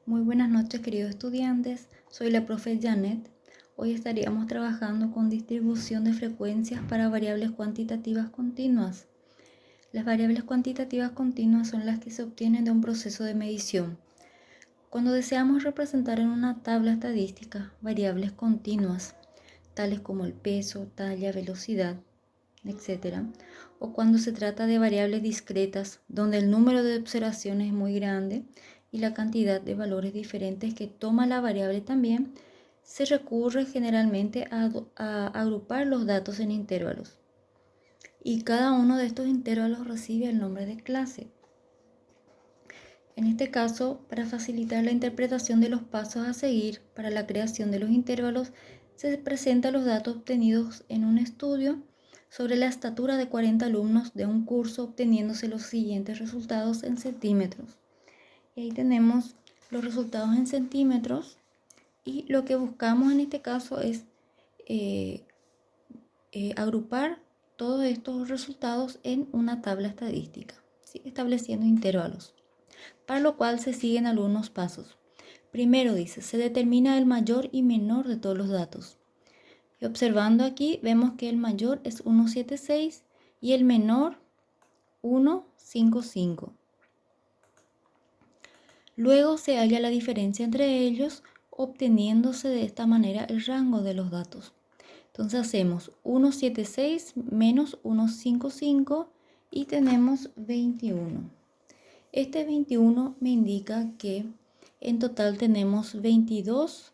Muy buenas noches, queridos estudiantes. Soy la profe Janet. Hoy estaríamos trabajando con distribución de frecuencias para variables cuantitativas continuas. Las variables cuantitativas continuas son las que se obtienen de un proceso de medición. Cuando deseamos representar en una tabla estadística variables continuas, tales como el peso, talla, velocidad, etc., o cuando se trata de variables discretas, donde el número de observaciones es muy grande y la cantidad de valores diferentes que toma la variable también, se recurre generalmente a agrupar los datos en intervalos. Y cada uno de estos intervalos recibe el nombre de clase. En este caso, para facilitar la interpretación de los pasos a seguir para la creación de los intervalos, se presentan los datos obtenidos en un estudio sobre la estatura de 40 alumnos de un curso, obteniéndose los siguientes resultados en centímetros. Y ahí tenemos los resultados en centímetros y lo que buscamos en este caso es agrupar todos estos resultados en una tabla estadística, ¿sí? Estableciendo intervalos, para lo cual se siguen algunos pasos. Primero dice, se determina el mayor y menor de todos los datos. Y observando aquí vemos que el mayor es 176 y el menor 155. Luego se halla la diferencia entre ellos, obteniéndose de esta manera el rango de los datos. Entonces hacemos 176 menos 155 y tenemos 21. Este 21 me indica que en total tenemos 22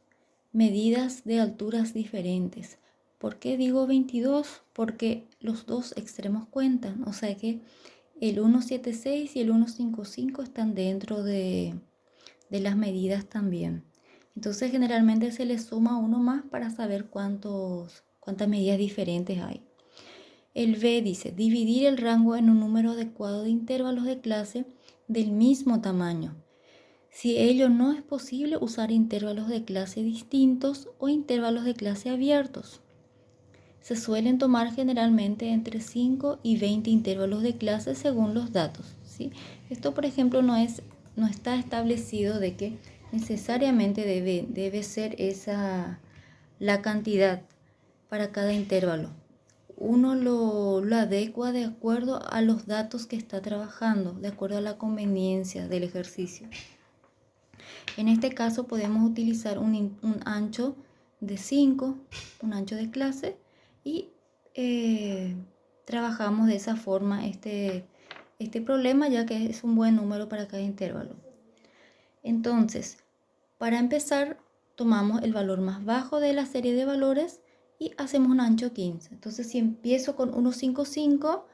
medidas de alturas diferentes. ¿Por qué digo 22? Porque los dos extremos cuentan, o sea que el 176 y el 155 están dentro de las medidas también. Entonces generalmente se le suma uno más para saber cuántas medidas diferentes hay. El B dice, dividir el rango en un número adecuado de intervalos de clase del mismo tamaño. Si ello no es posible, usar intervalos de clase distintos o intervalos de clase abiertos. Se suelen tomar generalmente entre 5 y 20 intervalos de clase según los datos, ¿sí? Esto, por ejemplo, no está establecido de que necesariamente debe ser esa la cantidad para cada intervalo. Uno lo adecua de acuerdo a los datos que está trabajando, de acuerdo a la conveniencia del ejercicio. En este caso podemos utilizar un ancho de 5, un ancho de clase, y trabajamos de esa forma este problema, ya que es un buen número para cada intervalo. Entonces, para empezar, tomamos el valor más bajo de la serie de valores y hacemos un ancho 15. Entonces, si empiezo con 155,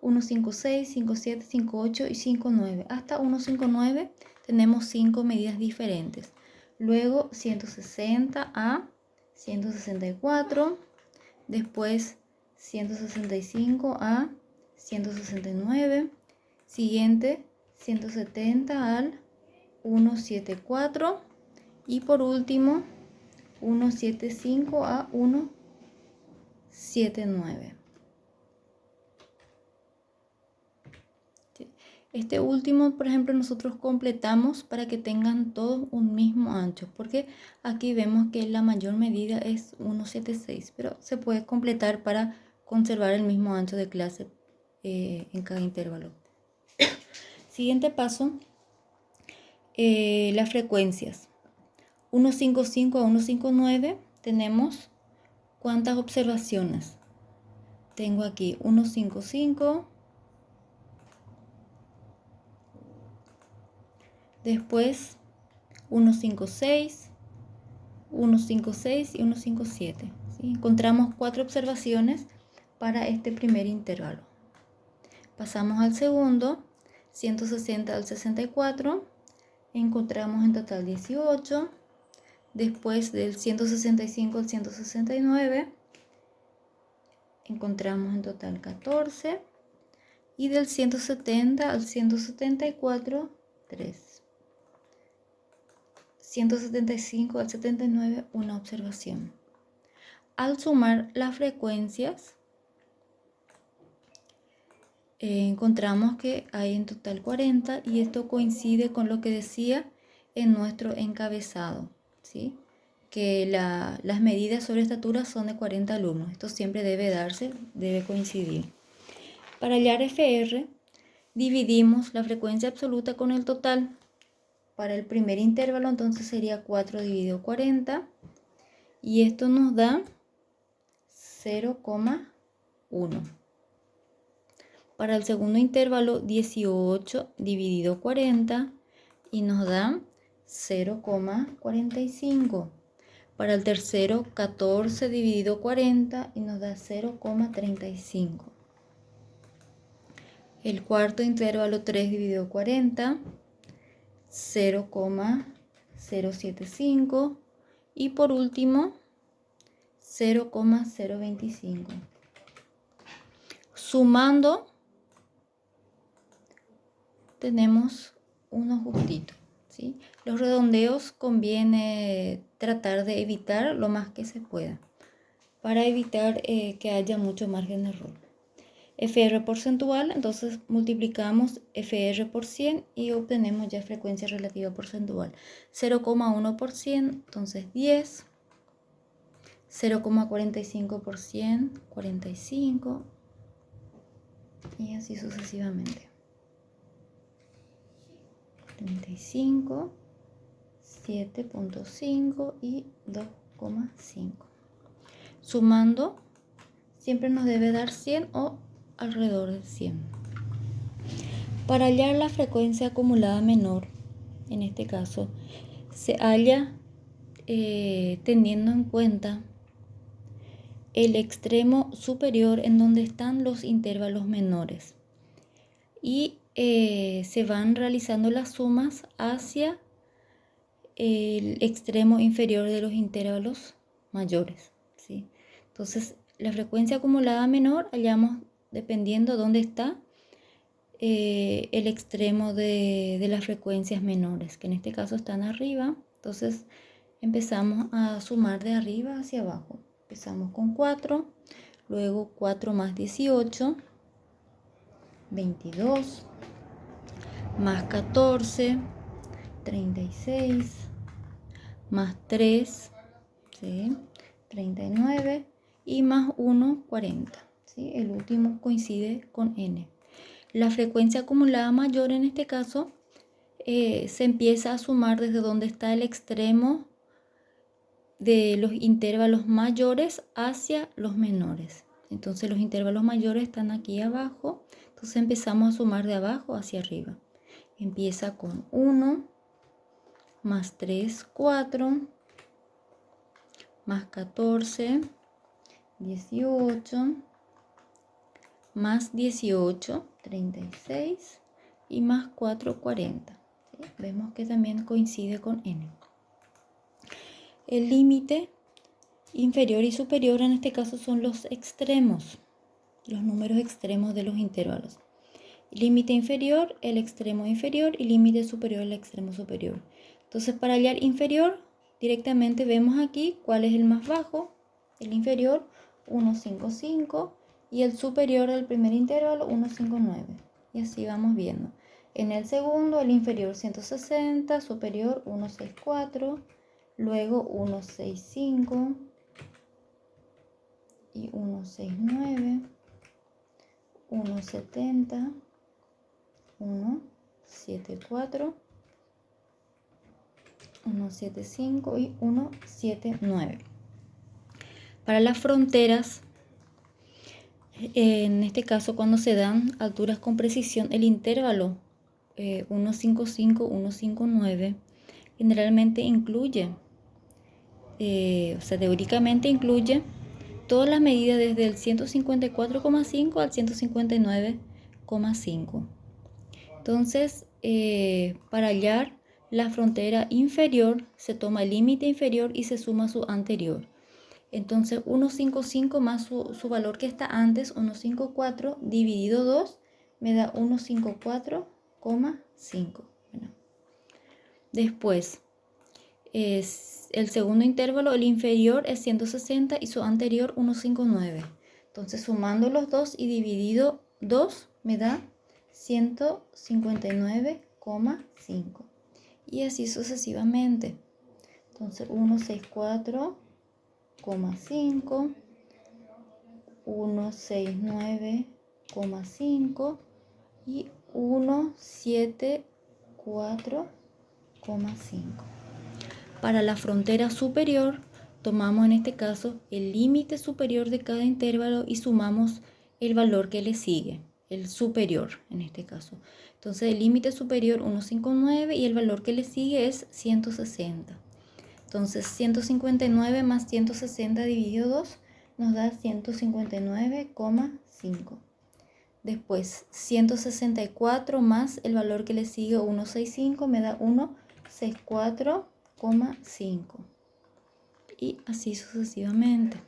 156, 57, 58 y 59, hasta 159 tenemos 5 medidas diferentes. Luego 160 a 164, después 165 a 169, siguiente 170 al 174 y por último 175 a 179. Este último, por ejemplo, nosotros completamos para que tengan todos un mismo ancho, porque aquí vemos que la mayor medida es 176, pero se puede completar para conservar el mismo ancho de clase en cada intervalo. Siguiente paso, las frecuencias. 155 a 159 tenemos ¿cuántas observaciones? Tengo aquí 155, después 156, 156 y 157. ¿Sí? Encontramos 4 observaciones para este primer intervalo. Pasamos al segundo, 160 al 64, encontramos en total 18. Después del 165 al 169, encontramos en total 14. Y del 170 al 174, 3. 175 al 79, una observación. Al sumar las frecuencias, encontramos que hay en total 40 y esto coincide con lo que decía en nuestro encabezado, ¿sí? Que las medidas sobre estatura son de 40 alumnos. Esto siempre debe darse, debe coincidir. Para hallar FR, dividimos la frecuencia absoluta con el total. Para el primer intervalo, entonces sería 4 dividido 40. Y esto nos da 0,1. Para el segundo intervalo, 18 dividido 40 y nos da 0,45. Para el tercero, 14 dividido 40 y nos da 0,35. El cuarto intervalo, 3 dividido 40, 0,075. Y por último, 0,025. Sumando, tenemos uno justito, ¿sí? Los redondeos conviene tratar de evitar lo más que se pueda, para evitar que haya mucho margen de error. FR porcentual, entonces multiplicamos FR por 100 y obtenemos ya frecuencia relativa porcentual. 0,1%, entonces 10. 0,45%, 45. Y así sucesivamente. 35, 7.5 y 2,5. Sumando, siempre nos debe dar 100 o alrededor de 100. Para hallar la frecuencia acumulada menor, en este caso, se halla teniendo en cuenta el extremo superior en donde están los intervalos menores. Y se van realizando las sumas hacia el extremo inferior de los intervalos mayores, ¿sí? Entonces, la frecuencia acumulada menor hallamos dependiendo dónde está el extremo de las frecuencias menores, que en este caso están arriba. Entonces, empezamos a sumar de arriba hacia abajo. Empezamos con 4, luego 4 más 18, 22, más 14, 36, más 3, ¿sí? 39 y más 1, 40. ¿Sí? El último coincide con n. La frecuencia acumulada mayor en este caso se empieza a sumar desde donde está el extremo de los intervalos mayores hacia los menores. Entonces los intervalos mayores están aquí abajo, entonces empezamos a sumar de abajo hacia arriba. Empieza con 1, más 3, 4, más 14, 18, más 18, 36 y más 4, 40. ¿Sí? Vemos que también coincide con n. El límite inferior y superior en este caso son los extremos, los números extremos de los intervalos. Límite inferior, el extremo inferior, y límite superior, el extremo superior. Entonces, para hallar inferior, directamente vemos aquí cuál es el más bajo. El inferior, 1,55, y el superior del primer intervalo, 1,59. Y así vamos viendo. En el segundo, el inferior 160, superior 1,64, luego 1,65 y 1,69, 1,70, 1,74, 1,75 y 1,79. Para las fronteras, en este caso cuando se dan alturas con precisión, el intervalo 1,55, 1,59 generalmente incluye, teóricamente incluye todas las medidas desde el 154,5 al 159,5. Entonces, para hallar la frontera inferior, se toma el límite inferior y se suma su anterior. Entonces, 1,55 más su valor que está antes, 1,54, dividido 2, me da 1,54,5. Bueno. Después, es el segundo intervalo, el inferior es 160 y su anterior 1,59. Entonces, sumando los dos y dividido 2, me da 159,5. y así sucesivamente. Entonces 164,5, 169,5 y 174,5. Para la frontera superior, tomamos en este caso el límite superior de cada intervalo y sumamos el valor que le sigue, el superior en este caso. Entonces el límite superior 159 y el valor que le sigue es 160. Entonces 159 más 160 dividido 2 nos da 159,5. Después 164 más el valor que le sigue 165 me da 164,5. Y así sucesivamente.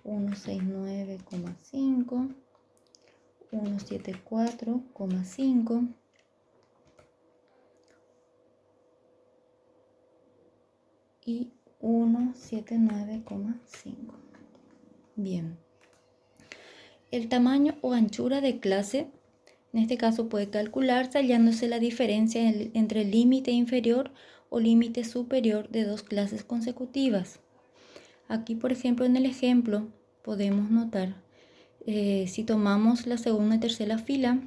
169,5, 174,5 y 179,5. Bien. El tamaño o anchura de clase, en este caso puede calcularse hallándose la diferencia entre el límite inferior o límite superior de dos clases consecutivas. Aquí, por ejemplo, en el ejemplo podemos notar, si tomamos la segunda y tercera fila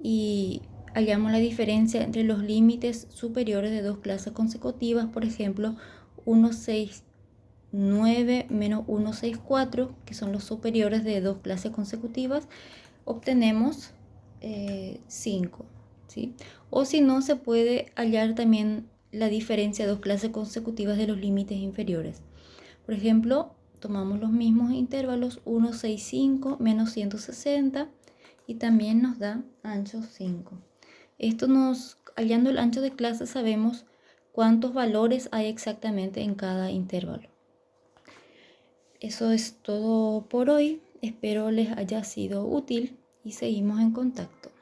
y hallamos la diferencia entre los límites superiores de dos clases consecutivas, por ejemplo, 169 menos 164, que son los superiores de dos clases consecutivas, obtenemos 5, ¿sí? O si no, se puede hallar también la diferencia de dos clases consecutivas de los límites inferiores. Por ejemplo, tomamos los mismos intervalos, 165 menos 160 y también nos da ancho 5. Hallando el ancho de clase, sabemos cuántos valores hay exactamente en cada intervalo. Eso es todo por hoy. Espero les haya sido útil y seguimos en contacto.